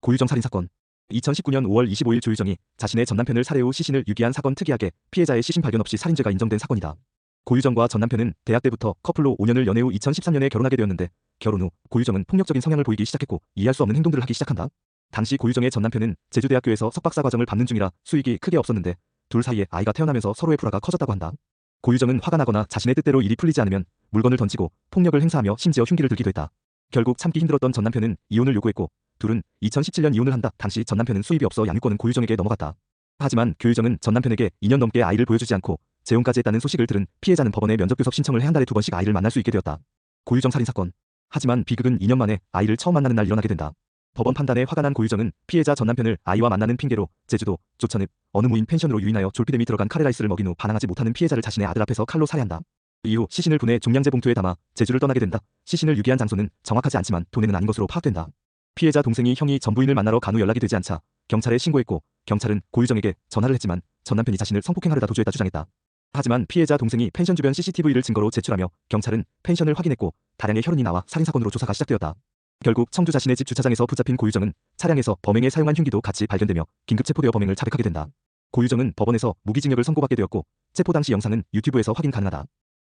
고유정 살인사건. 2019년 5월 25일 조유정이 자신의 전남편을 살해 후 시신을 유기한 사건. 특이하게 피해자의 시신 발견 없이 살인죄가 인정된 사건이다. 고유정과 전남편은 대학 때부터 커플로 5년을 연애 후 2013년에 결혼하게 되었는데, 결혼 후 고유정은 폭력적인 성향을 보이기 시작했고 이해할 수 없는 행동들을 하기 시작한다. 당시 고유정의 전남편은 제주대학교에서 석박사 과정을 밟는 중이라 수익이 크게 없었는데 둘 사이에 아이가 태어나면서 서로의 불화가 커졌다고 한다. 고유정은 화가 나거나 자신의 뜻대로 일이 풀리지 않으면 물건을 던지고 폭력을 행사하며 심지어 흉기를 들기도 했다. 결국 참기 힘들었던 전남편은 이혼을 요구했고 둘은 2017년 이혼을 한다. 당시 전남편은 수입이 없어 양육권은 고유정에게 넘어갔다. 하지만 고유정은 전남편에게 2년 넘게 아이를 보여주지 않고 재혼까지 했다는 소식을 들은 피해자는 법원에 면접교섭 신청을 해 한 달에 2번씩 아이를 만날 수 있게 되었다. 고유정 살인사건. 하지만 비극은 2년 만에 아이를 처음 만나는 날 일어나게 된다. 법원 판단에 화가 난 고유정은 피해자 전남편을 아이와 만나는 핑계로 제주도 조천읍 어느 무인 펜션으로 유인하여 졸피뎀이 들어간 카레라이스를 먹인 후 반항하지 못하는 피해자를 자신의 아들 앞에서 칼로 살해한다. 이후 시신을 분해 종량제 봉투에 담아 제주를 떠나게 된다. 시신을 유기한 장소는 정확하지 않지만 도내는 아닌 것으로 파악된다. 피해자 동생이 형이 전부인을 만나러 간 후 연락이 되지 않자 경찰에 신고했고, 경찰은 고유정에게 전화를 했지만 전남편이 자신을 성폭행하려다 도주했다 주장했다. 하지만 피해자 동생이 펜션 주변 CCTV를 증거로 제출하며 경찰은 펜션을 확인했고 다량의 혈흔이 나와 살인사건으로 조사가 시작되었다. 결국 청주 자신의 집 주차장에서 붙잡힌 고유정은 차량에서 범행에 사용한 흉기도 같이 발견되며 긴급 체포되어 범행을 자백하게 된다. 고유정은 법원에서 무기징역을 선고받게 되었고 체포 당시 영상은 유튜브에서 확인 가능하다.